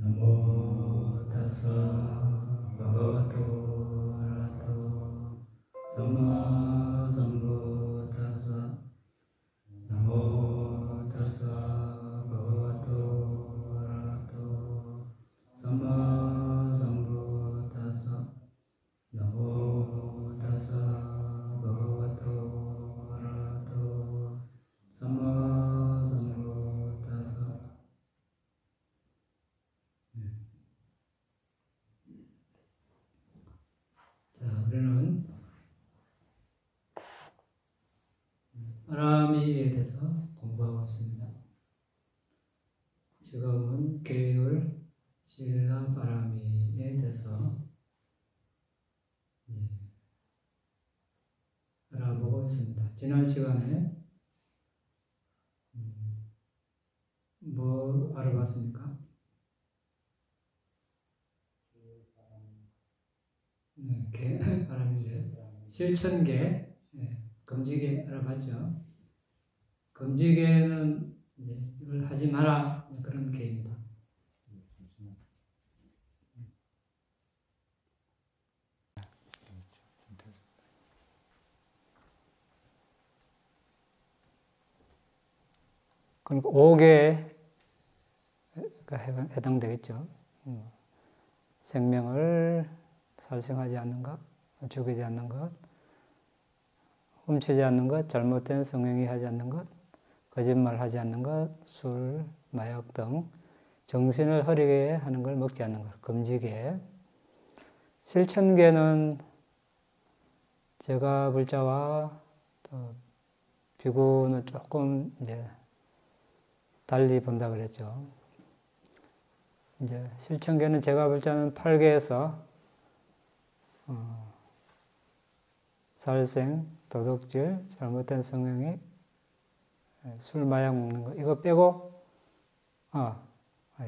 나모 타사 바가와토 아라하토 삼마 삼부타사 나모 타사 바가와토 아라하토 삼마 삼부타사 나모 타사 바가와토 아라하토 삼마 삼부타사. 자, 우리는 아라미에 대해서 공부하고 있습니다. 지금은 계율 실라바라미에 대해서 알아보고 있습니다. 지난 시간에 뭐 알아봤습니까? 네, 바람이제 실천계, 금지계 알아봤죠? 금지계는 이제 이걸 하지 마라 그런 계입니다. 그러니까 5개가 해당되겠죠. 생명을 살생하지 않는 것, 죽이지 않는 것, 훔치지 않는 것, 잘못된 성행위 하지 않는 것, 거짓말하지 않는 것, 술, 마약 등 정신을 흐리게 하는 걸 먹지 않는 것, 금지계. 실천계는 제가 불자와 또 비구는 조금 이제 달리 본다 그랬죠. 이제 실천계는 제가 불자는 8계에서 살생, 도둑질, 잘못된 성행위, 술, 마약 먹는 거 이거 빼고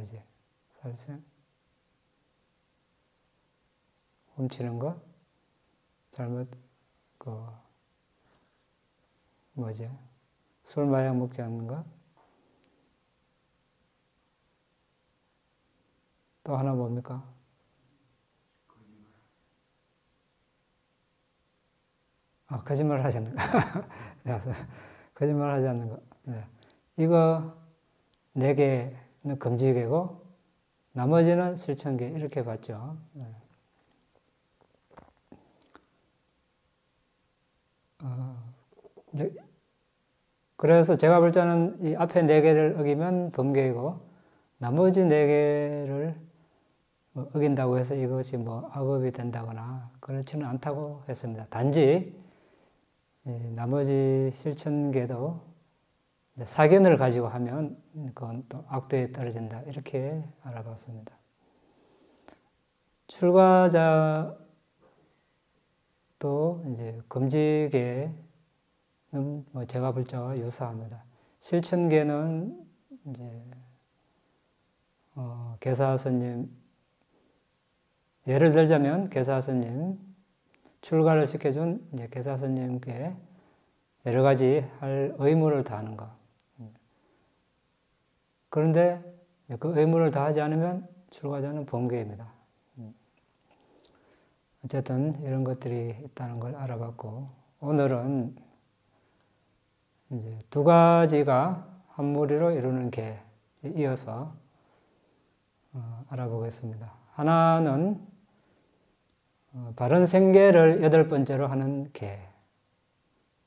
이제 살생, 훔치는 거, 잘못 술, 마약 먹지 않는 거, 또 하나 뭡니까? 거짓말 하지 않는 거. 거짓말 하지 않는 거. 네. 이거 4개는 금지계고, 나머지는 실천계, 이렇게 봤죠. 네. 그래서 제가 볼 때는 이 앞에 4개를 어기면 범계이고, 나머지 4개를 어긴다고 해서 이것이 악업이 된다거나 그렇지는 않다고 했습니다. 단지 나머지 실천계도 사견을 가지고 하면 그건 또 악도에 떨어진다 이렇게 알아봤습니다. 출가자도 이제 금지계는 제가 불자와 유사합니다. 실천계는 이제 계사스님, 예를 들자면 계사스님 출가를 시켜준 이제 계사스님께 여러 가지 할 의무를 다하는 것. 그런데 그 의무를 다하지 않으면 출가자는 범계입니다. 어쨌든 이런 것들이 있다는 걸 알아봤고, 오늘은 이제 2가지가 한 무리로 이루는 계 이어서 알아보겠습니다. 하나는 바른 생계를 8번째로 하는 계.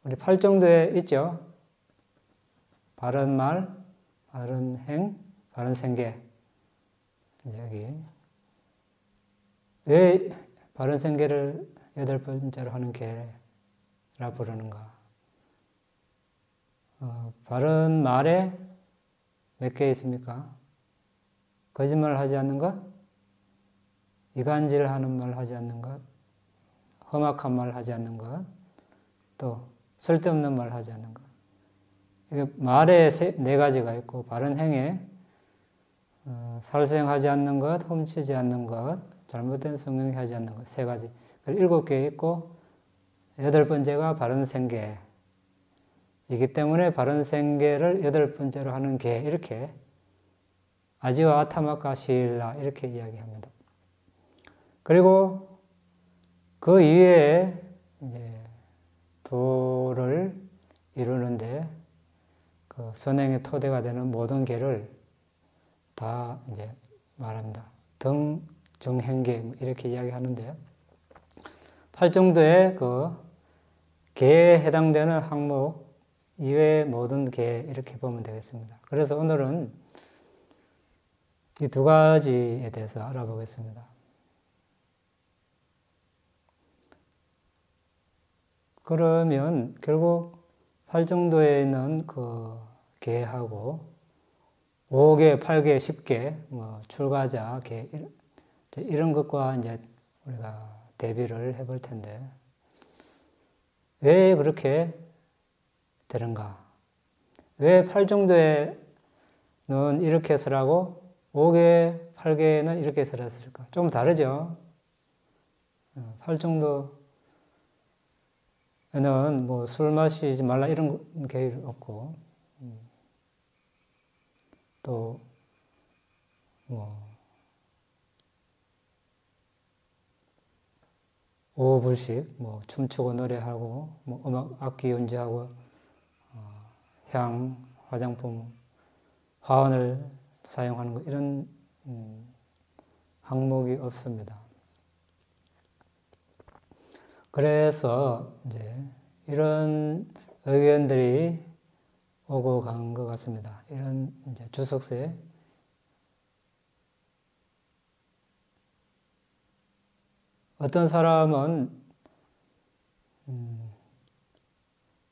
우리 8정도에 있죠. 바른 말, 바른 행, 바른 생계. 여기 왜 바른 생계를 8번째로 하는 계라 부르는가? 바른 말에 몇 개 있습니까? 거짓말 하지 않는 것, 이간질 하는 말 하지 않는 것, 험악한 말 하지 않는 것, 또 쓸데없는 말 하지 않는 것. 이게 말에 4가지가 있고, 바른 행에 살생하지 않는 것, 훔치지 않는 것, 잘못된 성행위 하지 않는 것, 3가지. 7개 있고, 8번째가 바른 생계. 이기 때문에 바른 생계를 8번째로 하는 계, 이렇게 아지와 아타마카 시일라 이렇게 이야기합니다. 그리고 그 이외에 이제 도를 이루는데 그 선행의 토대가 되는 모든 계를 다 이제 말합니다. 등, 중, 행계 이렇게 이야기하는데 팔정도의 그 계에 해당되는 항목 이외의 모든 계 이렇게 보면 되겠습니다. 그래서 오늘은 이 두 가지에 대해서 알아보겠습니다. 그러면 결국 팔정도에 있는 그 계하고 5개, 8개, 10개, 뭐 출가자, 계 이런 것과 이제 우리가 대비를 해볼 텐데 왜 그렇게 되는가? 왜 팔정도에는 이렇게 설하고 5개, 8개는 이렇게 설했을까? 좀 다르죠? 팔정도에는 뭐 술 마시지 말라 이런 계율 없고 또 뭐 오불식, 뭐 춤추고 노래하고 뭐 음악 악기 연주하고 향, 화장품, 화환을 사용하는 것 이런 항목이 없습니다. 그래서 이제 이런 의견들이 오고 간 것 같습니다. 이런 이제 주석서에 어떤 사람은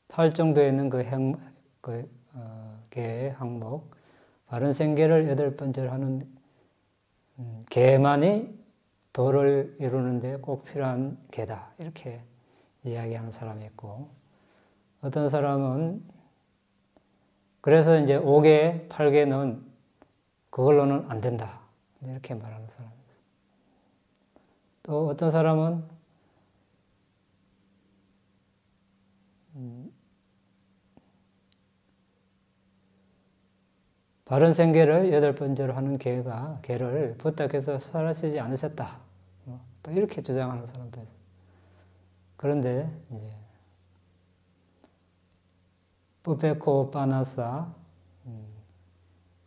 팔정도에 있는 계의 항목 바른 생계를 8번째로 하는 계만이 도를 이루는 데 꼭 필요한 계다 이렇게 이야기하는 사람이 있고 어떤 사람은 그래서 이제 5개, 8개는 그걸로는 안 된다 이렇게 말하는 사람이 있어요. 또 어떤 사람은 바른 생계를 8번째로 하는 계를 부탁해서 설하시지 않으셨다. 또 이렇게 주장하는 사람도 있어요. 그런데 이제 뿌페코 파나사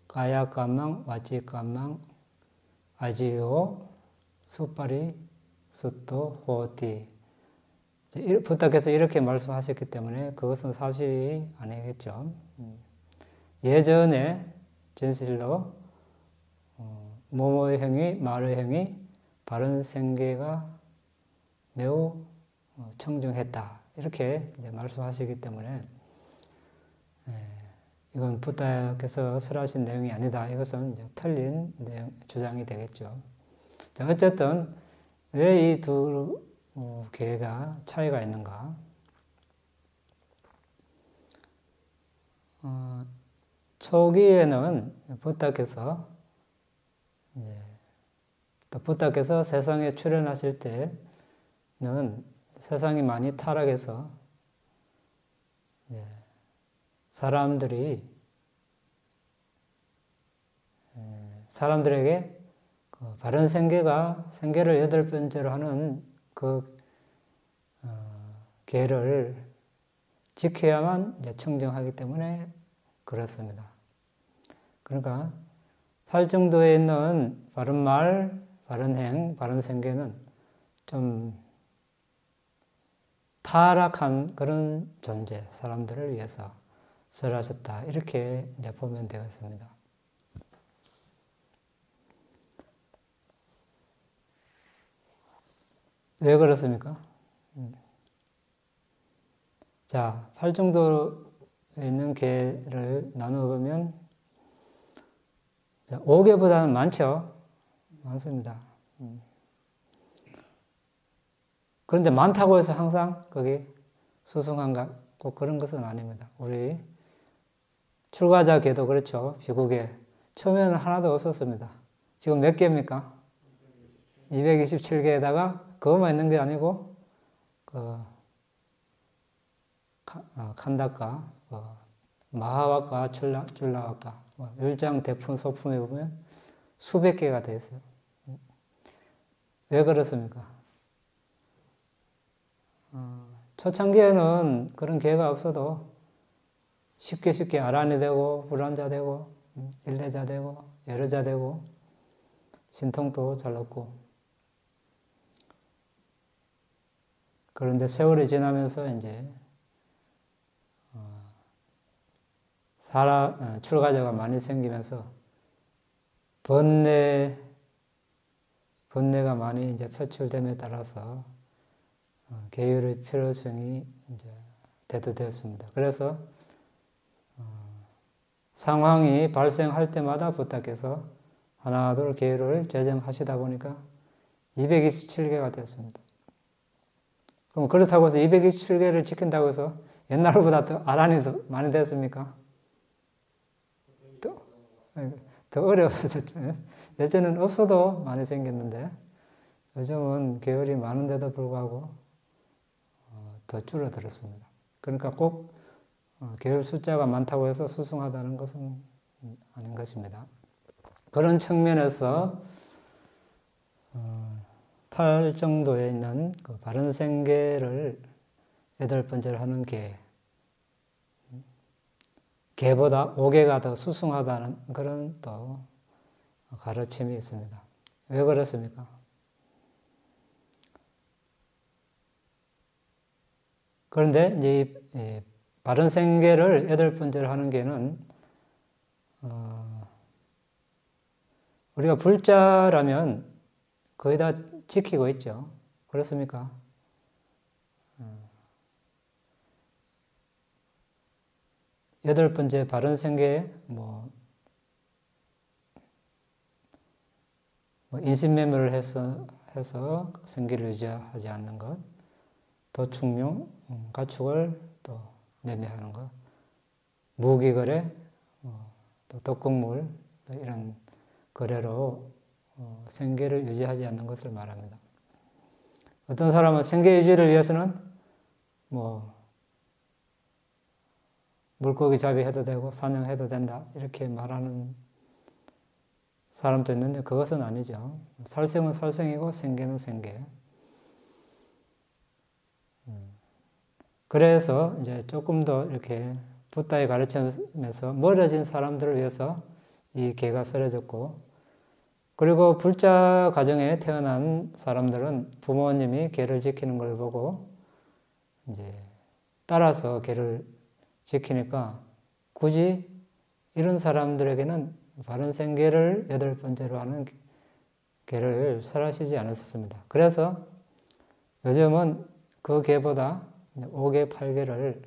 가야까망 와치까망 아지오 수파리 수토 호티 부탁해서 이렇게 말씀하셨기 때문에 그것은 사실이 아니겠죠. 예전에 진실로 모모의 행위, 말의 행위, 바른 생계가 매우 청중했다. 이렇게 이제 말씀하시기 때문에 이건 부탁해서 설하신 내용이 아니다. 이것은 이제 틀린 주장이 되겠죠. 자, 어쨌든 왜 이 두 계가 차이가 있는가? 초기에는 부탁해서 또 부탁해서 세상에 출현하실 때는 세상이 많이 타락해서 사람들에게 그 바른 생계를 8번째로 하는 그 계를 지켜야만 청정하기 때문에 그렇습니다. 그러니까 팔정도에 있는 바른 말, 바른 행, 바른 생계는 좀 타락한 그런 존재, 사람들을 위해서 설하셨다. 이렇게 이제 보면 되겠습니다. 왜 그렇습니까? 자, 팔정도에 있는 계를 나눠보면 5개보다는 많죠? 많습니다. 그런데 많다고 해서 항상 거기 수승한가? 꼭 그런 것은 아닙니다. 우리 출가자 계도 그렇죠. 비구계. 처음에는 하나도 없었습니다. 지금 몇 개입니까? 227개에다가 그것만 있는 게 아니고 칸다카, 마하와카, 줄라와카, 율장, 대품, 소품에 보면 수백 개가 되어 있어요. 왜 그렇습니까? 초창기에는 그런 기회가 없어도 쉽게 아란이 되고 불안자 되고 일례자 되고 여려자 되고 신통도 잘 얻고, 그런데 세월이 지나면서 이제 출가자가 많이 생기면서 번뇌가 많이 이제 표출됨에 따라서 계율의 필요성이 이제 대두되었습니다. 그래서 상황이 발생할 때마다 부탁해서 하나둘 계율을 제정하시다 보니까 227개가 되었습니다. 그럼 그렇다고 해서 227개를 지킨다고 해서 옛날보다 더 아란이 더 많이 됐습니까? 더 어려워졌죠. 예전에는 없어도 많이 생겼는데 요즘은 계율이 많은데도 불구하고 더 줄어들었습니다. 그러니까 꼭 계율 숫자가 많다고 해서 수승하다는 것은 아닌 것입니다. 그런 측면에서 8 정도에 있는 그 바른생계를 8번째로 하는 개보다 5개가 더 수승하다는 그런 또 가르침이 있습니다. 왜 그렇습니까? 그런데 이제 이 바른생계를 8번째로 하는 게는 우리가 불자라면 거의 다 지키고 있죠. 그렇습니까? 여덟 번째 바른생계, 인신매매를 해서 생계를 유지하지 않는 것, 도축용, 가축을 또 매매하는 것, 무기거래, 또 독극물, 이런 거래로 생계를 유지하지 않는 것을 말합니다. 어떤 사람은 생계 유지를 위해서는 물고기 잡이해도 되고 사냥해도 된다 이렇게 말하는 사람도 있는데 그것은 아니죠. 살생은 살생이고 생계는 생계. 그래서 이제 조금 더 이렇게 붓다의 가르치면서 멀어진 사람들을 위해서 이 계가 설해졌고, 그리고 불자 가정에 태어난 사람들은 부모님이 계를 지키는 걸 보고 이제 따라서 계를 지키니까 굳이 이런 사람들에게는 바른생계를 8번째로 하는 계를 설하시지 않았습니다. 그래서 요즘은 그 계보다 5개, 8개를,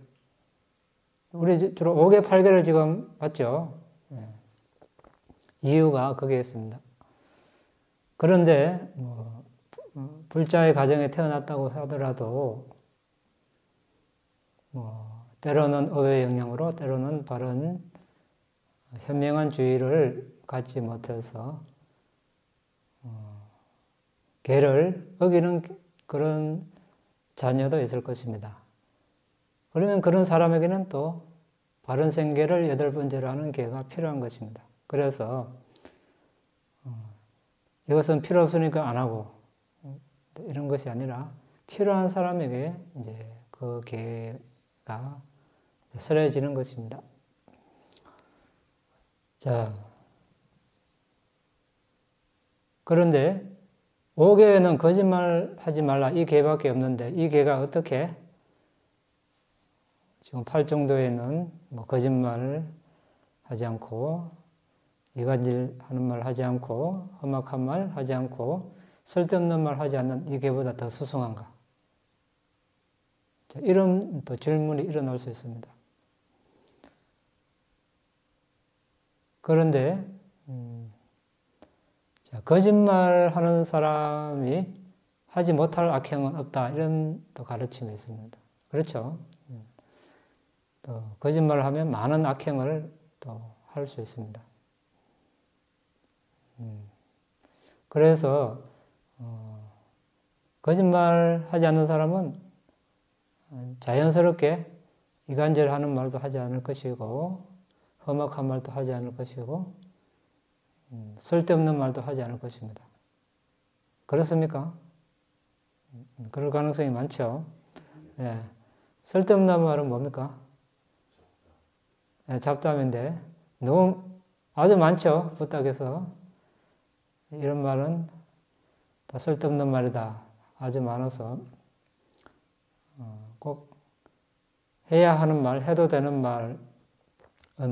우리 주로 5개, 8개를 지금 봤죠. 이유가 거기에 있습니다. 그런데 불자의 가정에 태어났다고 하더라도 때로는 의외의 영향으로 때로는 바른 현명한 주의를 갖지 못해서 계를 어기는 그런 자녀도 있을 것입니다. 그러면 그런 사람에게는 또 바른 생계를 8번째로 하는 계가 필요한 것입니다. 그래서 이것은 필요 없으니까 안 하고 이런 것이 아니라 필요한 사람에게 이제 그 계가 설해지는 것입니다. 자, 그런데 5계에는 거짓말하지 말라 이 계밖에 없는데 이 계가 어떻게 지금 8 정도에는 거짓말을 하지 않고 이간질 하는 말 하지 않고 험악한 말 하지 않고 쓸데없는 말 하지 않는 이 계보다 더 수승한가? 자, 이런 또 질문이 일어날 수 있습니다. 그런데 자, 거짓말하는 사람이 하지 못할 악행은 없다 이런 또 가르침이 있습니다. 그렇죠? 또 거짓말을 하면 많은 악행을 또 할 수 있습니다. 그래서 거짓말하지 않는 사람은 자연스럽게 이간질하는 말도 하지 않을 것이고 험악한 말도 하지 않을 것이고 쓸데없는 말도 하지 않을 것입니다. 그렇습니까? 그럴 가능성이 많죠. 예. 쓸데없는 말은 뭡니까? 예, 잡담인데 너무 아주 많죠. 부탁해서 이런 말은 다 쓸데없는 말이다. 아주 많아서 꼭 해야 하는 말, 해도 되는 말은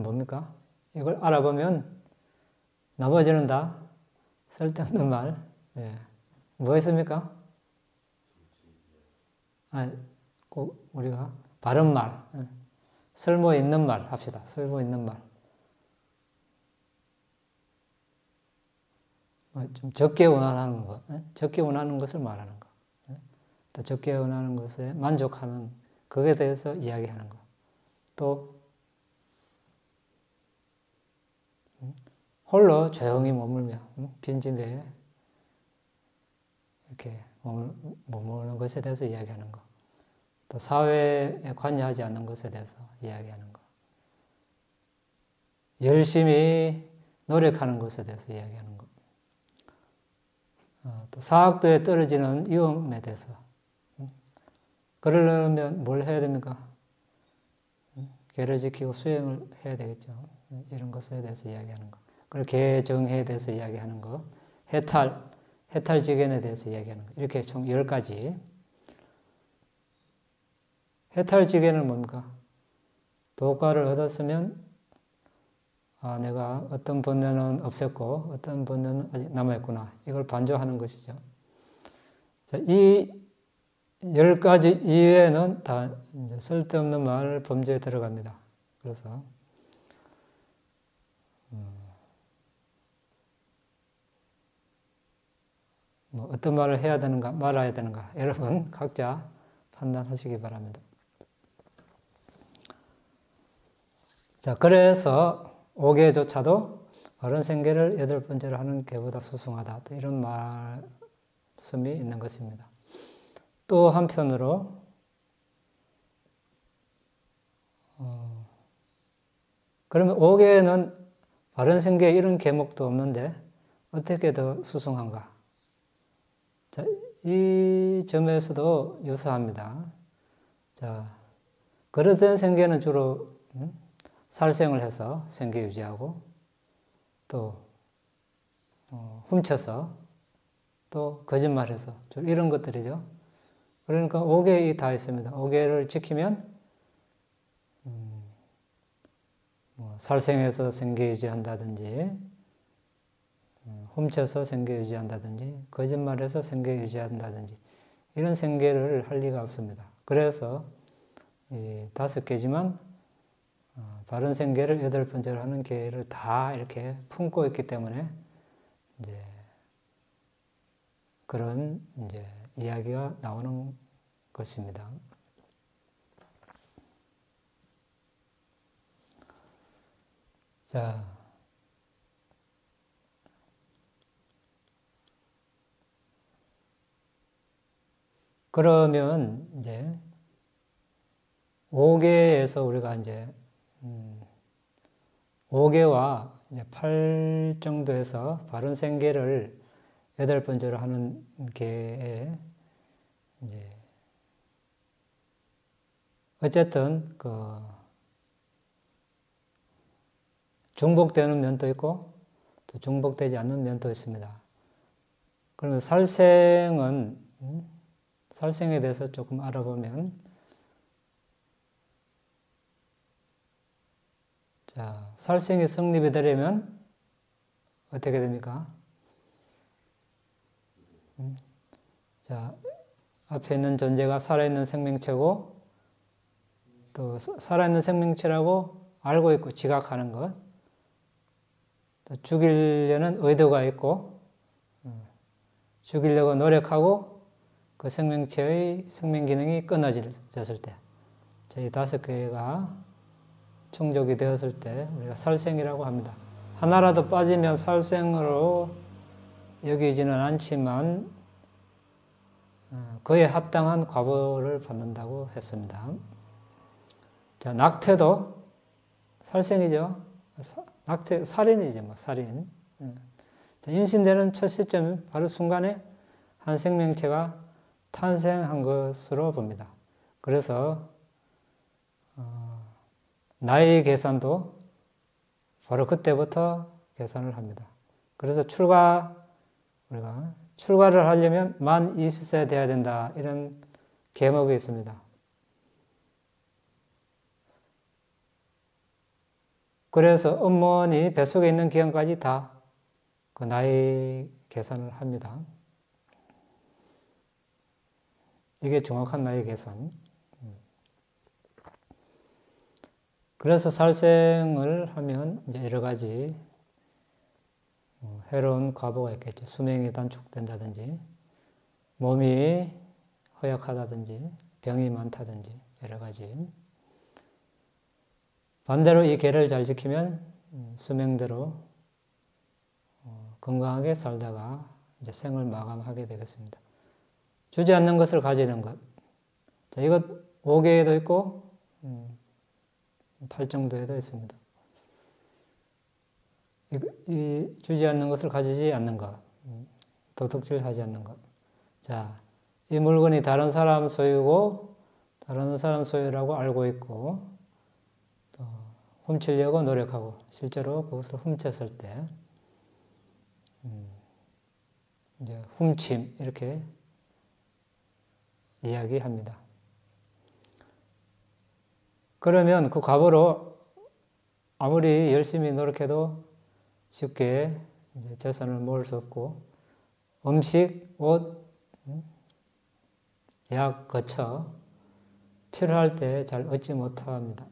뭡니까? 이걸 알아보면 나머지는 다 쓸데없는 말. 예. 뭐 있습니까? 꼭 우리가 바른 말, 쓸모 있는 말 합시다. 쓸모 있는 말. 좀 적게 원하는 것, 적게 원하는 것을 말하는 것. 또 적게 원하는 것에 만족하는 것에 대해서 이야기하는 것. 또 홀로 조용히 머물며 빈집에 이렇게 머무는 것에 대해서 이야기하는 것. 또 사회에 관여하지 않는 것에 대해서 이야기하는 것. 열심히 노력하는 것에 대해서 이야기하는 것. 또 사학도에 떨어지는 위험에 대해서. 그러려면 뭘 해야 됩니까? 계를 지키고 수행을 해야 되겠죠. 이런 것에 대해서 이야기하는 것. 그리고 계정에 대해서 이야기하는 것. 해탈지견에 대해서 이야기하는 것. 이렇게 총 10가지. 해탈지견은 뭡니까? 도과를 얻었으면 내가 어떤 번뇌는 없앴고 어떤 번뇌는 아직 남아있구나. 이걸 반조하는 것이죠. 자, 이 10가지 이외에는 다 이제 쓸데없는 말 범죄에 들어갑니다. 그래서 뭐 어떤 말을 해야 되는가 말아야 되는가 여러분 각자 판단하시기 바랍니다. 자, 그래서 5계조차도 바른 생계를 8번째로 하는 계보다 수승하다. 이런 말씀이 있는 것입니다. 또 한편으로 그러면 5계에는 바른 생계 이런 계목도 없는데 어떻게 더 수승한가? 자, 이 점에서도 유사합니다. 자, 그릇된 생계는 주로 살생을 해서 생계 유지하고 또 훔쳐서 또 거짓말해서 이런 것들이죠. 그러니까 5계 다 있습니다. 5계를 지키면 살생해서 생계 유지한다든지 훔쳐서 생계 유지한다든지 거짓말해서 생계 유지한다든지 이런 생계를 할 리가 없습니다. 그래서 이 5개지만 바른 생계를 8번째로 하는 계를 다 이렇게 품고 있기 때문에 이제 그런 이제 이야기가 나오는 것입니다. 자, 그러면 이제 5계에서 우리가 이제 5계와 이제 8 정도에서 바른 생계를 8번째로 하는 계에 이제 어쨌든 그 중복되는 면도 있고 또 중복되지 않는 면도 있습니다. 그러면 살생에 대해서 조금 알아보면 자, 살생이 성립이 되려면 어떻게 됩니까? 자, 앞에 있는 존재가 살아있는 생명체고 또 살아있는 생명체라고 알고 있고 지각하는 것, 또 죽이려는 의도가 있고 죽이려고 노력하고 그 생명체의 생명 기능이 끊어졌을 때, 이 5개가 충족이 되었을 때 우리가 살생이라고 합니다. 하나라도 빠지면 살생으로 여기지는 않지만 그에 합당한 과보를 받는다고 했습니다. 자, 낙태도 살생이죠. 낙태, 살인이죠, 살인. 임신되는 첫 시점, 바로 순간에 한 생명체가 탄생한 것으로 봅니다. 그래서 나이 계산도 바로 그때부터 계산을 합니다. 그래서 우리가 출가를 하려면 만 20세 돼야 된다, 이런 계목이 있습니다. 그래서 어머니 뱃속에 있는 기간까지 다 그 나이 계산을 합니다. 이게 정확한 나이 계산. 그래서 살생을 하면 이제 여러 가지 해로운 과보가 있겠죠. 수명이 단축된다든지, 몸이 허약하다든지, 병이 많다든지, 여러 가지. 반대로 이 계를 잘 지키면 수명대로 건강하게 살다가 이제 생을 마감하게 되겠습니다. 주지 않는 것을 가지는 것. 자, 이것 5계에도 있고 8정도에도 있습니다. 이 주지 않는 것을 가지지 않는 것. 도둑질하지 않는 것. 자, 이 물건이 다른 사람 소유고 다른 사람 소유라고 알고 있고 또 훔치려고 노력하고 실제로 그것을 훔쳤을 때 이제 훔침 이렇게 이야기합니다. 그러면 그 과보로 아무리 열심히 노력해도 쉽게 이제 재산을 모을 수 없고 음식, 옷, 약, 거처 필요할 때 잘 얻지 못합니다.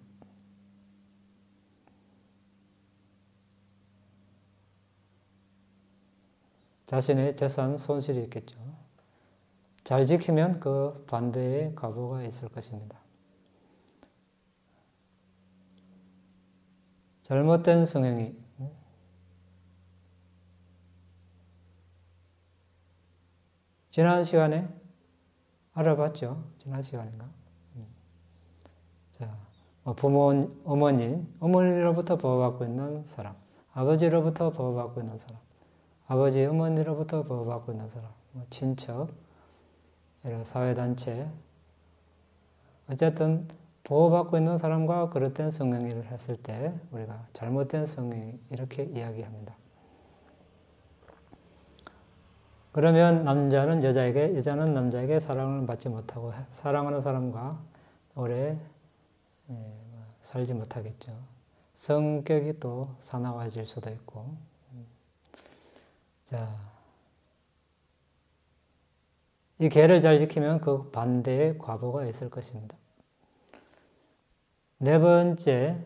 자신의 재산 손실이 있겠죠. 잘 지키면 그 반대의 과보가 있을 것입니다. 잘못된 성행위. 지난 시간에 알아봤죠? 지난 시간인가? 자, 어머니로부터 보호받고 있는 사람, 아버지로부터 보호받고 있는 사람, 아버지, 어머니로부터 보호받고 있는 사람, 친척, 여러 사회단체, 어쨌든 보호받고 있는 사람과 그릇된 성행위를 했을 때 우리가 잘못된 성행위 이렇게 이야기합니다. 그러면 남자는 여자에게, 여자는 남자에게 사랑을 받지 못하고 사랑하는 사람과 오래 살지 못하겠죠. 성격이 또 사나워질 수도 있고. 자, 이 계를 잘 지키면 그 반대의 과보가 있을 것입니다. 네 번째,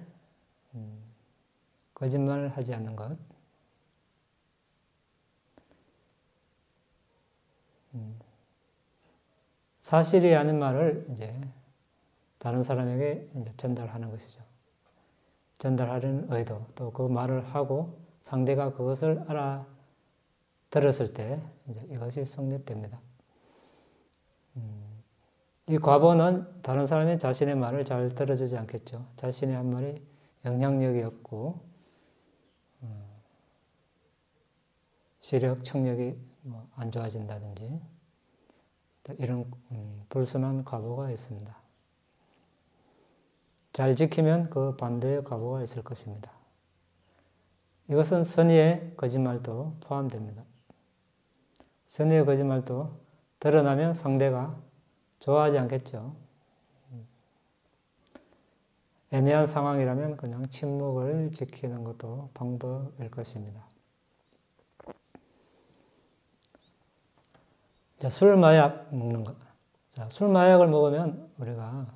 거짓말을 하지 않는 것. 사실이 아닌 말을 이제 다른 사람에게 이제 전달하는 것이죠. 전달하려는 의도, 또 그 말을 하고 상대가 그것을 알아들었을 때 이제 이것이 성립됩니다. 이 과보는 다른 사람이 자신의 말을 잘 들어주지 않겠죠. 자신의 한 말이 영향력이 없고 시력, 청력이 안 좋아진다든지 이런 불순한 과보가 있습니다. 잘 지키면 그 반대의 과보가 있을 것입니다. 이것은 선의의 거짓말도 포함됩니다. 선의의 거짓말도 드러나면 상대가 좋아하지 않겠죠. 애매한 상황이라면 그냥 침묵을 지키는 것도 방법일 것입니다. 자, 술, 마약 먹는 것. 자, 술, 마약을 먹으면 우리가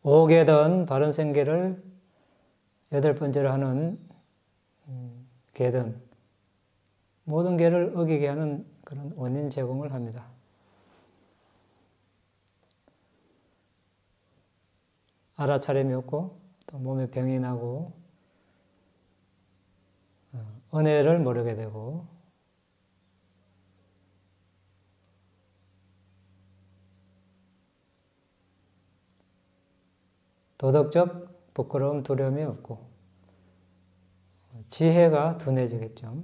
5계든 바른 생계를 8번째로 하는 계든 모든 계를 어기게 하는 그런 원인 제공을 합니다. 알아차림이 없고 또 몸에 병이 나고 은혜를 모르게 되고 도덕적 부끄러움, 두려움이 없고 지혜가 둔해지겠죠.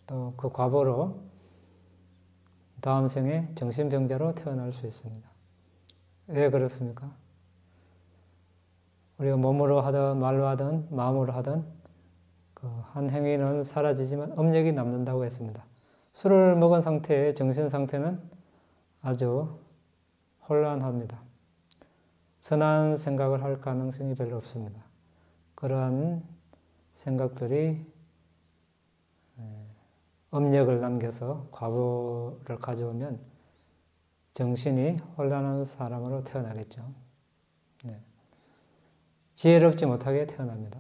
또 그 과보로 다음 생에 정신병자로 태어날 수 있습니다. 왜 그렇습니까? 우리가 몸으로 하든 말로 하든 마음으로 하든 그 한 행위는 사라지지만 업력이 남는다고 했습니다. 술을 먹은 상태의 정신 상태는 아주 혼란합니다. 선한 생각을 할 가능성이 별로 없습니다. 그러한 생각들이 업력을 남겨서 과보를 가져오면 정신이 혼란한 사람으로 태어나겠죠. 네. 지혜롭지 못하게 태어납니다.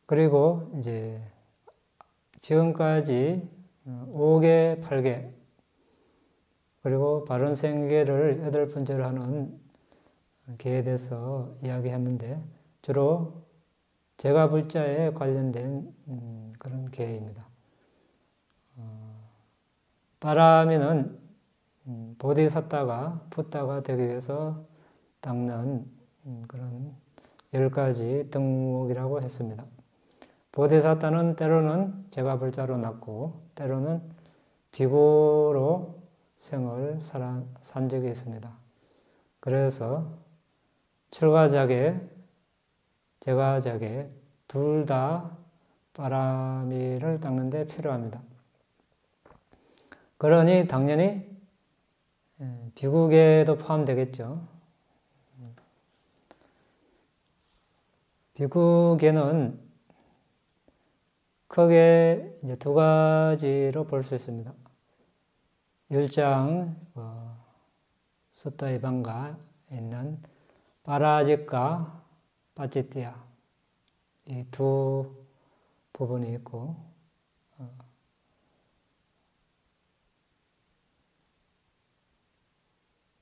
그리고 이제 지금까지 5개, 8개 그리고 바른 생계를 8번째로 하는 개에 대해서 이야기했는데 주로 제가불자에 관련된 그런 개입니다. 빠라미는 보디사tta가 붓다가 되기 위해서 닦는 그런 10가지 덕목이라고 했습니다. 보디사tta는 때로는 제가불자로 낳고 때로는 비구로 생을 산 적이 있습니다. 그래서 출가자계, 제가자계 둘 다 빠라미를 닦는 데 필요합니다. 그러니 당연히 비구계도 포함되겠죠. 비구계는 크게 이제 2가지로 볼 수 있습니다. 1장 수타이반가에 있는 빠라직과 빠찌띠아 이 두 부분이 있고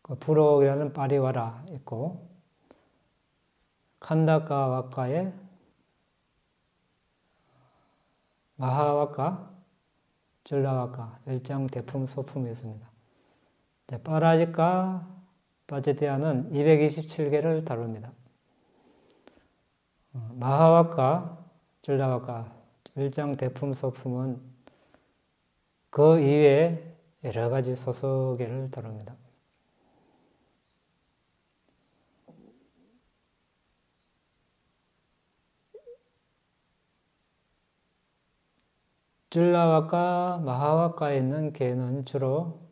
그 부록이라는 빠리와라 있고 칸다카 와카에 마하와카, 줄라와카, 1장 대품 소품이 있습니다. 빠라직과 빠찌띠아는 227개를 다룹니다. 마하와카, 줄라와카, 1장 대품 소품은 그 이외에 여러 가지 소소계를 다룹니다. 줄라와카, 마하와카에 있는 개는 주로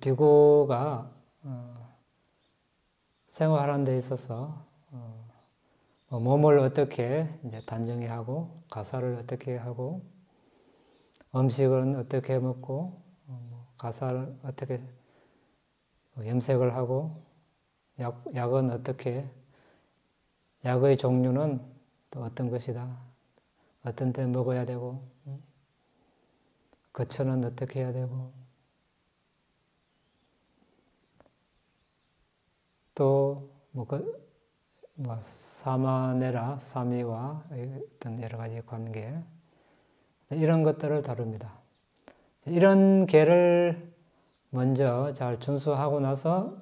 비구가 생활하는 데 있어서 몸을 어떻게 이제 단정히 하고 가사를 어떻게 하고 음식은 어떻게 먹고 가사를 어떻게 염색을 하고 약은 어떻게 약의 종류는 또 어떤 것이다. 어떤 때 먹어야 되고 거처는 어떻게 해야 되고 또 사마네라, 사미와 어떤 여러 가지 관계 이런 것들을 다룹니다. 이런 계를 먼저 잘 준수하고 나서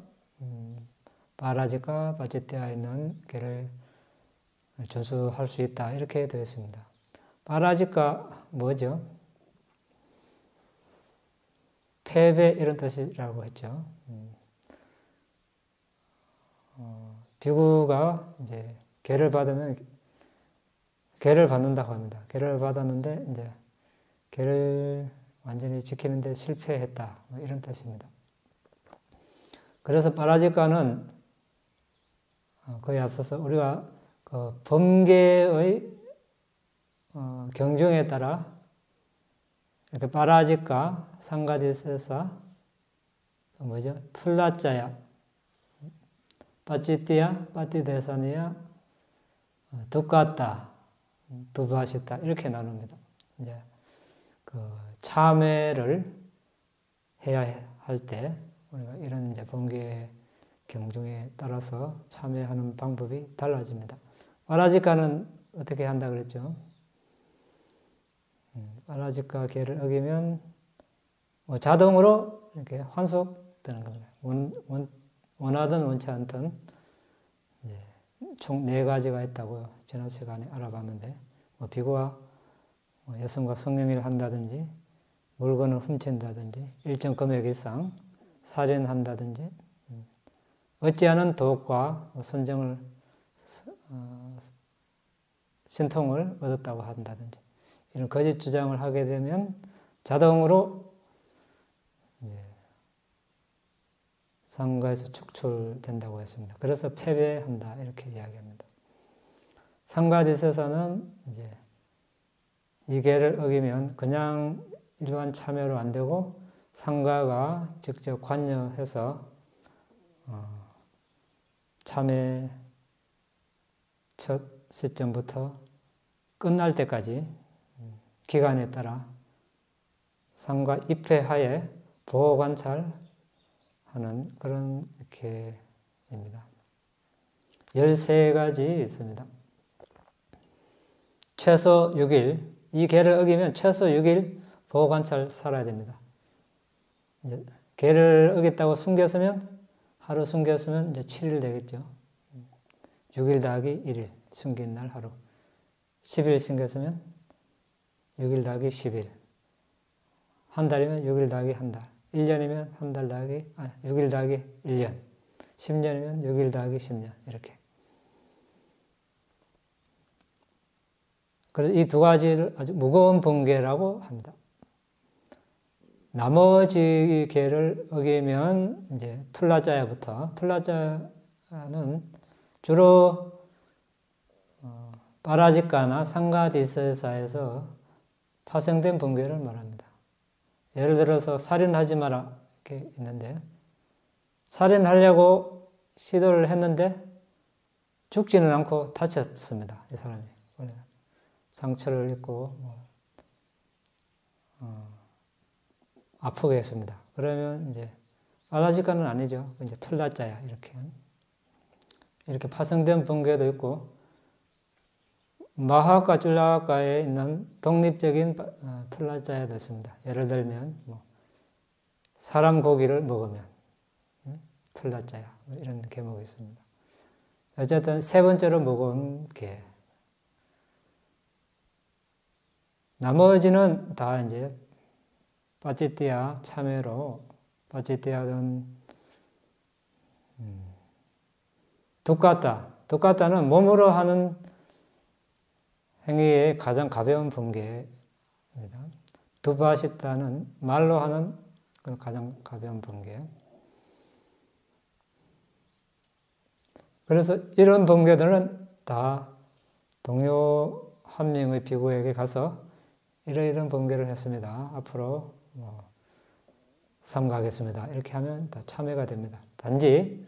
빠라직과 빠찌띠아에 있는 계를 준수할 수 있다 이렇게 되어 있습니다. 빠라직과 뭐죠? 패배 이런 뜻이라고 했죠. 비구가 이제 계를 받으면 계를 받는다고 합니다. 계를 받았는데 이제 계를 완전히 지키는데 실패했다 이런 뜻입니다. 그래서 빠라직과는 그에 앞서서 우리가 그 범계의 경중에 따라 이렇게 빠라직과 상가디세사 뭐죠? 툴라짜야 빠찌띠야, 빠띠데사니야, 두까따, 두바시타 이렇게 나눕니다. 이제 그 참회를 해야 할 때 우리가 이런 이제 번개 경중에 따라서 참여하는 방법이 달라집니다. 와라지가는 어떻게 한다 그랬죠? 와라지가 계를 어기면 자동으로 이렇게 환속되는 겁니다. 원하든 원치 않든 총 4가지가 있다고 지난 시간에 알아봤는데 비구와 여성과 성행위를 한다든지 물건을 훔친다든지 일정 금액 이상 살인한다든지 어찌하는 도덕과 선정을 신통을 얻었다고 한다든지 이런 거짓 주장을 하게 되면 자동으로 상가에서 축출된다고 했습니다. 그래서 패배한다 이렇게 이야기합니다. 상가디스에서는 이제 이 계를 어기면 그냥 일반 참여로 안 되고 상가가 직접 관여해서 참회 첫 시점부터 끝날 때까지 기간에 따라 상가 입회하에 보호 관찰하는 그런 계입니다. 13가지 있습니다. 최소 6일, 이 계를 어기면 최소 6일 보호 관찰 살아야 됩니다. 이제 계를 어겼다고 숨겼으면 하루 숨겼으면 이제 7일 되겠죠. 6일 더하기 1일, 숨긴 날 하루. 10일 숨겼으면 6일 더하기 10일. 한 달이면 6일 더하기 한 달. 1년이면 한 달 더하기, 6일 더하기 1년. 10년이면 6일 더하기 10년. 이렇게. 그래서 이 2가지를 아주 무거운 번개라고 합니다. 나머지 계를 어기면 이제 툴라자야부터, 툴라자야는 주로 파라지카나 상가디세사에서 파생된 번개를 말합니다. 예를 들어서 살인하지 마라 이렇게 있는데 살인하려고 시도를 했는데 죽지는 않고 다쳤습니다. 이 사람이 상처를 입고 아프게 했습니다. 그러면 이제 알라지카는 아니죠. 이제 툴라자야 이렇게 파생된 번개도 있고 마하카 줄라카에 있는 독립적인 툴라자야도 있습니다. 예를 들면 사람 고기를 먹으면 툴라자야 이런 계목이 있습니다. 어쨌든 3번째로 먹은 게 나머지는 다 이제 빠찌띠아 참회로 빠찌띠아는 두카타는 몸으로 하는 행위의 가장 가벼운 번개입니다. 두바시타는 말로 하는 가장 가벼운 번개. 그래서 이런 번개들은 다 동료 한 명의 비구에게 가서 이런 번개를 했습니다. 앞으로 삼가하겠습니다. 이렇게 하면 다 참회가 됩니다. 단지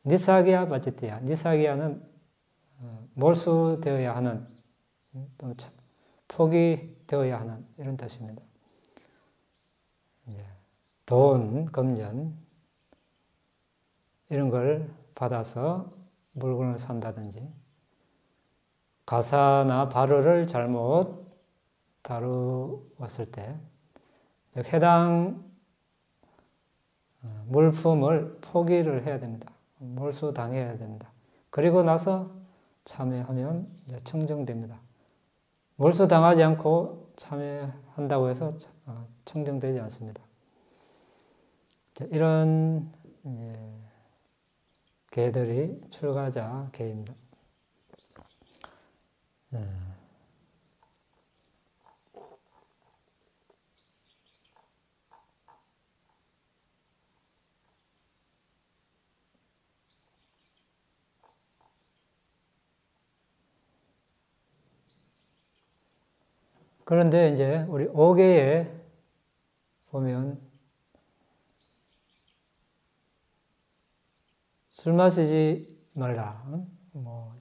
니사기야 바치티야, 니사기야는 몰수되어야 하는 또 포기되어야 하는 이런 뜻입니다. 돈, 금전 이런 걸 받아서 물건을 산다든지 가사나 발효를 잘못 다루었을 때 해당 물품을 포기를 해야 됩니다. 몰수당해야 됩니다. 그리고 나서 참여하면 이제 청정됩니다. 몰수당하지 않고 참여한다고 해서 청정되지 않습니다. 이런 계들이 출가자 계입니다. 그런데 이제 우리 5계에 보면 술 마시지 말라,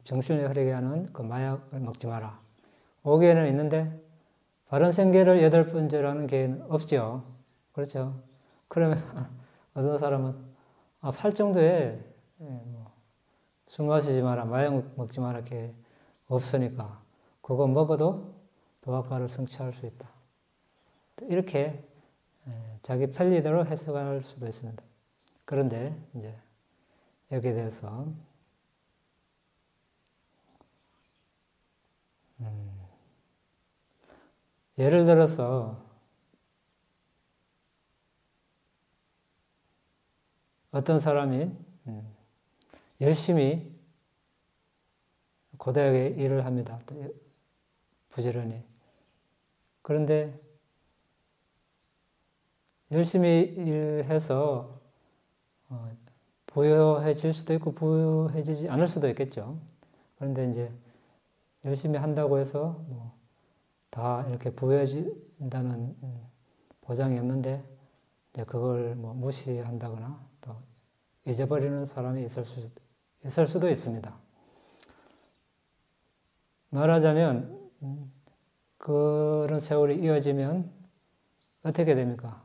정신을 흐리게 하는 그 마약을 먹지 마라. 5계는 있는데 바른 생계를 8번째라는 계는 없죠. 그렇죠. 그러면 어떤 사람은 8 정도에 술 마시지 마라, 마약 먹지 마라, 이렇게 없으니까 그거 먹어도 도학가를 성취할 수 있다. 이렇게 자기 편리대로 해석할 수도 있습니다. 그런데 이제 여기에 대해서 예를 들어서 어떤 사람이 열심히 고대하게 일을 합니다. 부지런히. 그런데 열심히 일해서 부유해질 수도 있고 부유해지지 않을 수도 있겠죠. 그런데 이제 열심히 한다고 해서 다 이렇게 부유해진다는 보장이 없는데 이제 그걸 무시한다거나 또 잊어버리는 사람이 있을 수도 있습니다. 말하자면 그런 세월이 이어지면 어떻게 됩니까?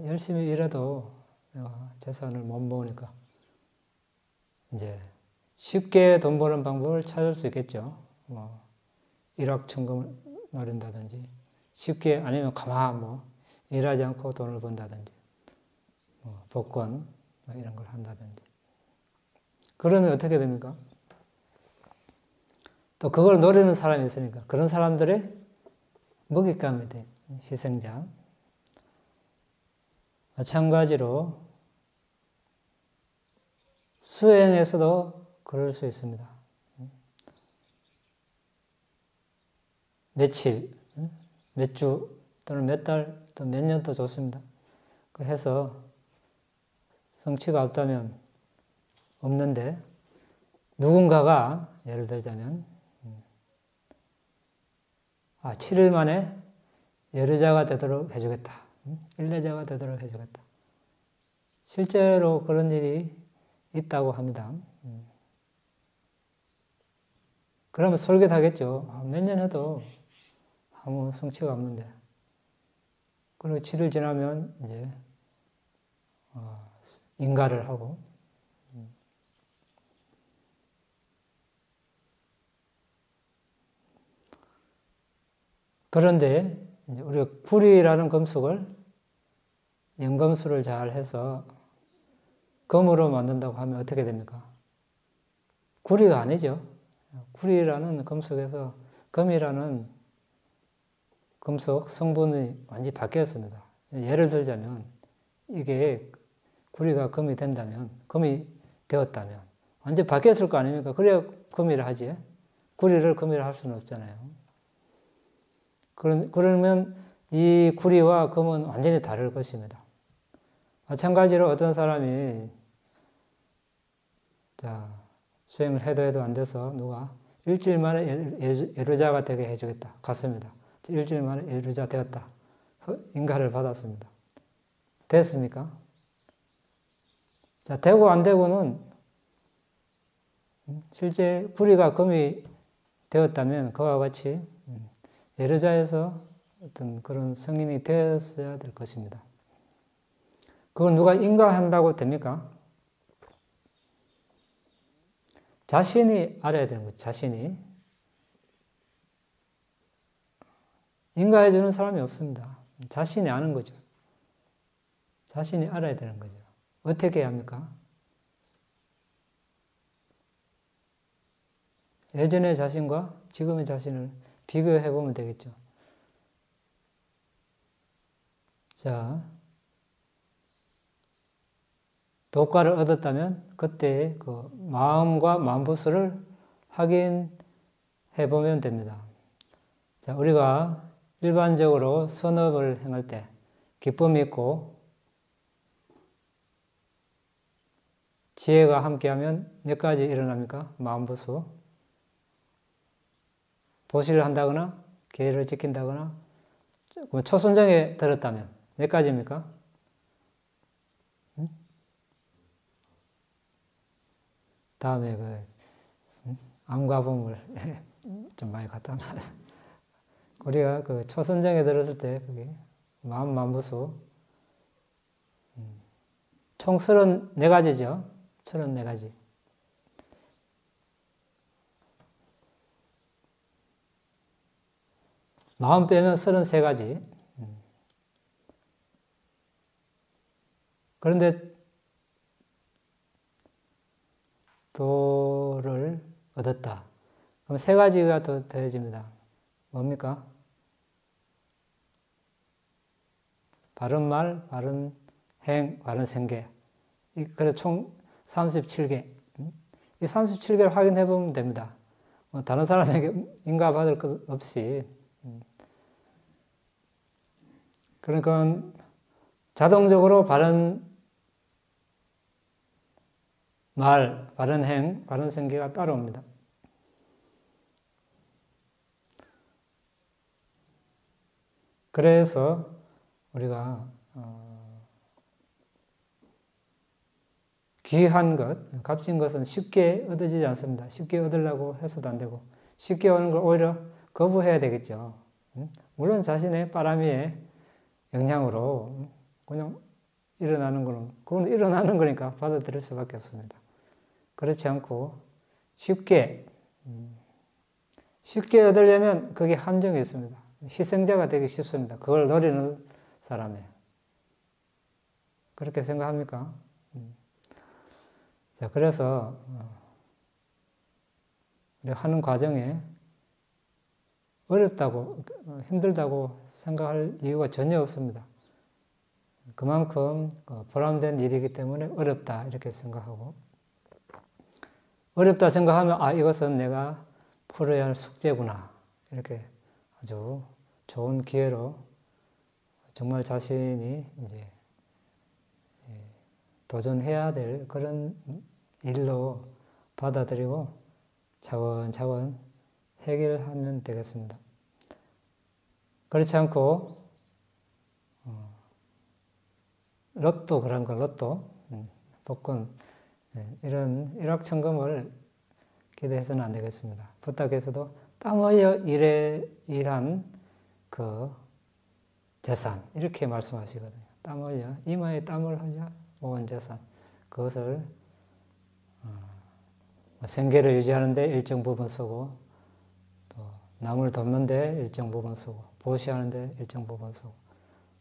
열심히 일해도 내가 재산을 못 모으니까 이제 쉽게 돈 버는 방법을 찾을 수 있겠죠. 일확천금을 노린다든지 쉽게 아니면 가만 일하지 않고 돈을 번다든지 복권 이런 걸 한다든지 그러면 어떻게 됩니까? 또 그걸 노리는 사람이 있으니까 그런 사람들의 먹잇감이 돼 희생자. 마찬가지로 수행에서도 그럴 수 있습니다. 며칠, 몇 주 또는 몇 달, 또 몇 년도 좋습니다. 그 해서 성취가 없는데 누군가가 예를 들자면 7일 만에 열의자가 되도록 해주겠다. 일례자가 되도록 해주겠다. 실제로 그런 일이 있다고 합니다. 그러면 솔깃하겠죠. 몇 년 해도 아무 성취가 없는데. 그리고 7일 지나면 이제 인가를 하고 그런데 이제 우리가 구리라는 금속을 연금술을 잘 해서 금으로 만든다고 하면 어떻게 됩니까? 구리가 아니죠. 구리라는 금속에서 금이라는 금속 성분이 완전히 바뀌었습니다. 예를 들자면 이게 구리가 금이 된다면, 금이 되었다면 완전히 바뀌었을 거 아닙니까? 그래야 금이라 하지. 구리를 금이라 할 수는 없잖아요. 그러면 이 구리와 금은 완전히 다를 것입니다. 마찬가지로 어떤 사람이 수행을 해도 안 돼서 누가 일주일 만에 예루자가 되게 해주겠다. 갔습니다. 일주일 만에 예루자 되었다. 인가를 받았습니다. 됐습니까? 되고 안 되고는 실제 구리가 금이 되었다면 그와 같이 예루자에서 어떤 그런 성인이 되었어야 될 것입니다. 그걸 누가 인가한다고 됩니까? 자신이 알아야 되는 거죠. 자신이. 인가해주는 사람이 없습니다. 자신이 아는 거죠. 자신이 알아야 되는 거죠. 어떻게 해야 합니까? 예전의 자신과 지금의 자신을 비교해 보면 되겠죠. 도과를 얻었다면 그때의 그 마음과 만부수를 확인해 보면 됩니다. 우리가 일반적으로 선업을 행할 때 기쁨이 있고 지혜가 함께하면 몇 가지 일어납니까? 마음부수. 보시를 한다거나 계율을 지킨다거나 초순정에 들었다면 몇 가지입니까? 다음에 암과범을 좀 많이 갖다 놔. 우리가 그 초선정에 들었을 때 그게 마음 만부수 총 34가지죠. 34가지. 마음 빼면 33가지. 그런데 도를 얻었다. 그럼 3가지가 더 더해집니다. 뭡니까? 바른 말, 바른 행, 바른 생계. 그래서 총 37개. 이 37개를 확인해 보면 됩니다. 다른 사람에게 인가받을 것 없이. 그러니까 자동적으로 바른 말, 바른 행, 바른 생계가 따라옵니다. 그래서 우리가 귀한 것, 값진 것은 쉽게 얻어지지 않습니다. 쉽게 얻으려고 해서도 안 되고 쉽게 오는 걸 오히려 거부해야 되겠죠. 물론 자신의 빠람이의 영향으로 그냥 일어나는 거는 그건 일어나는 거니까 받아들일 수밖에 없습니다. 그렇지 않고 쉽게 얻으려면 그게 함정이 있습니다. 희생자가 되기 쉽습니다. 그걸 노리는 사람에. 그렇게 생각합니까? 자, 그래서 우리 하는 과정에 어렵다고, 힘들다고 생각할 이유가 전혀 없습니다. 그만큼 보람된 일이기 때문에 어렵다 이렇게 생각하고, 어렵다 생각하면 아, 이것은 내가 풀어야 할 숙제구나 이렇게 아주 좋은 기회로 정말 자신이 이제 도전해야 될 그런 일로 받아들이고 차근차근 해결하면 되겠습니다. 그렇지 않고 로또 그런 거, 로또, 복권 이런 일확천금을 기대해서는 안 되겠습니다. 부탁해서도 땀 흘려 일한 그 재산 이렇게 말씀하시거든요. 땀 흘려 이마에 땀을 흘려 모은 재산 그것을 생계를 유지하는데 일정 부분 쓰고 또 남을 돕는데 일정 부분 쓰고 보시하는데 일정 부분 쓰고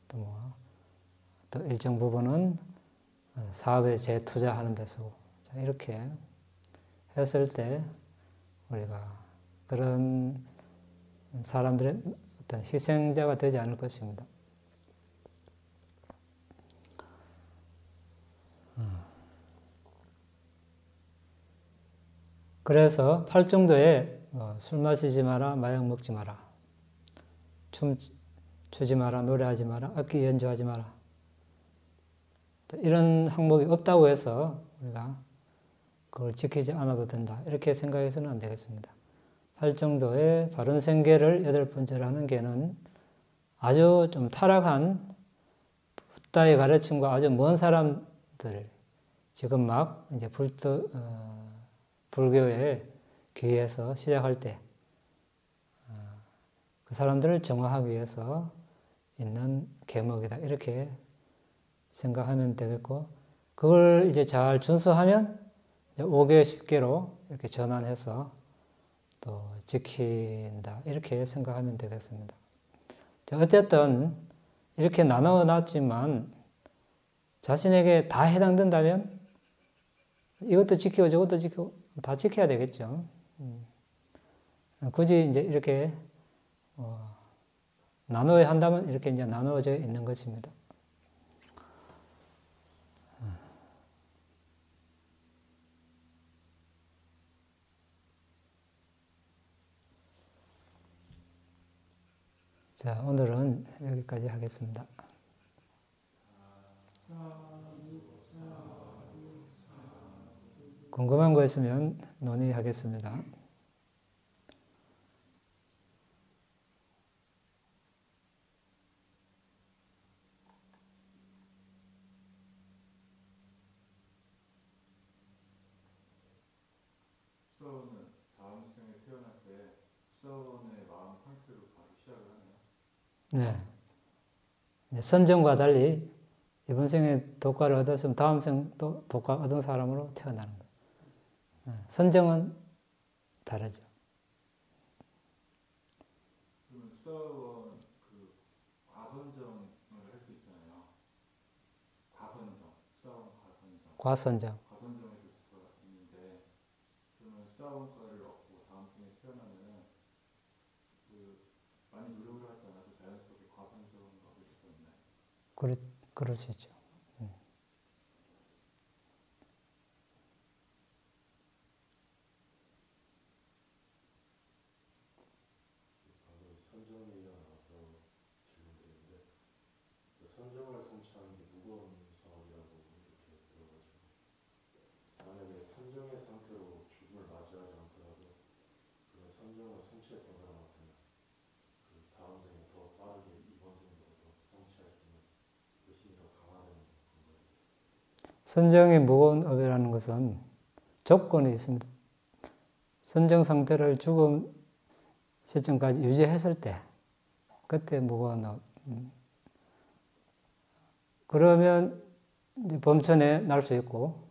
또 일정 부분은 사업에 재투자하는 데 쓰고 이렇게 했을 때 우리가 그런 사람들의 어떤 희생자가 되지 않을 것입니다. 그래서 팔정도에 술 마시지 마라, 마약 먹지 마라, 춤 추지 마라, 노래하지 마라, 악기 연주하지 마라 이런 항목이 없다고 해서 우리가 그걸 지키지 않아도 된다 이렇게 생각해서는 안 되겠습니다. 팔정도의 바른 생계를 8번째로 하는 게는 아주 좀 타락한 붓다의 가르침과 아주 먼 사람들 지금 막 이제 불교에 귀해서 시작할 때 그 사람들을 정화하기 위해서 있는 계목이다 이렇게 생각하면 되겠고 그걸 이제 잘 준수하면 5개, 10개로 이렇게 전환해서 또 지킨다 이렇게 생각하면 되겠습니다. 어쨌든 이렇게 나눠 놨지만 자신에게 다 해당된다면 이것도 지키고 저것도 지키고 다 지켜야 되겠죠. 굳이 이제 이렇게 나눠야 한다면 이렇게 이제 나누어져 있는 것입니다. 자, 오늘은 여기까지 하겠습니다. 궁금한 거 있으면 논의하겠습니다. 수사원은 다음 생에 태어날 때 수사원의 마음 상태로 바로 시작을 하나요? 네. 선정과 달리 이번 생에 도과를 얻었으면 다음 생 또 도과 얻은 사람으로 태어나는 거예요. 선정은 다르죠. 그러면 수다원 그 과선정을 할 수 있잖아요. 과선정, 수다원 과선정. 과선정. 과선정이 될 수가 있는데 그러면 수다원과를 얻고 다음 생에 태어나면은 그 많이 노력을 하지 않아도 자연스럽게 과선정을 얻을 수가 있나요? 그럴 수 있죠. 선정이 나와서 질문드리는데 선정을 성취하는 게 무거운 사업이라고 이렇게 들어가지고 만약에 선정의 상태로 죽음을 맞이하지 않더라도 그런 선정을 성취했던 사람한테는 그 다음 생에 더 빠르게 이번 생보다 더 성취할 수 있는 그 힘이 더 강화되는 거예요. 선정이 무거운 업이라는 것은 조건이 있습니다. 선정 상태를 죽음 시점까지 유지했을 때 그때 무거운 업. 그러면 이제 범천에 날 수 있고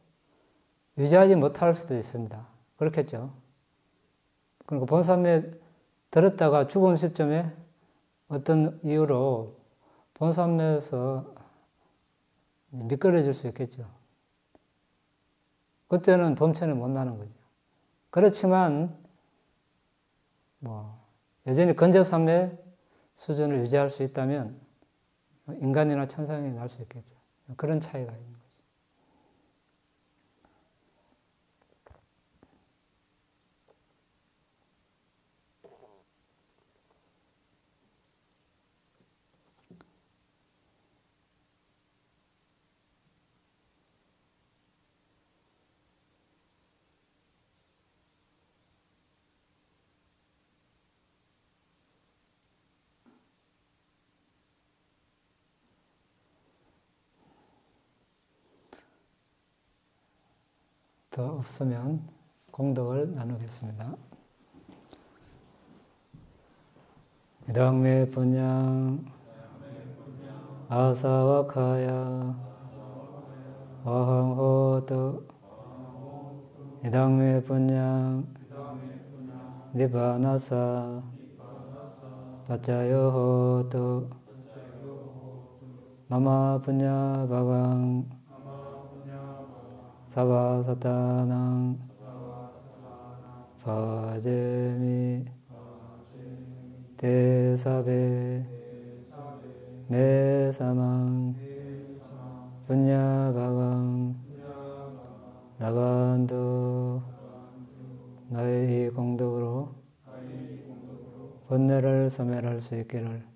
유지하지 못할 수도 있습니다. 그렇겠죠. 그리고 본산에 들었다가 죽음 시점에 어떤 이유로 본산에서 미끄러질 수 있겠죠. 그때는 범천에 못 나는 거죠. 그렇지만 여전히 근접삼매 수준을 유지할 수 있다면 인간이나 천상이 날 수 있겠죠. 그런 차이가 있는 거죠. 더 없으면 공덕을 나누겠습니다. 이당매 분양 아사와카야 어항호도 이당매 분양 니바나사 파짜요호도 마마 분야 바강 사바사타낭 파제미 대사베 메사망 분야바강 라반도 너의 이 공덕으로 번뇌를 소멸할 수 있기를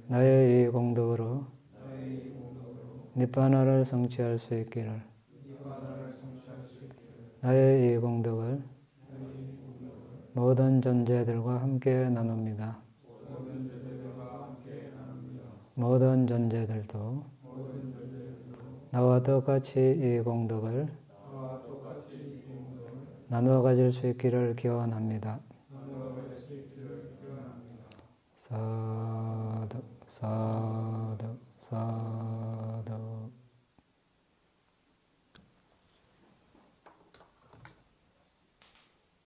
너의 이 공덕으로 니바나를 성취할 수 있기를 나의 이 공덕을 모든 존재들과 함께 나눕니다. 모든 존재들도 나와 똑같이 이 공덕을 나누어 가질 수 있기를 기원합니다. 사두 사두 사두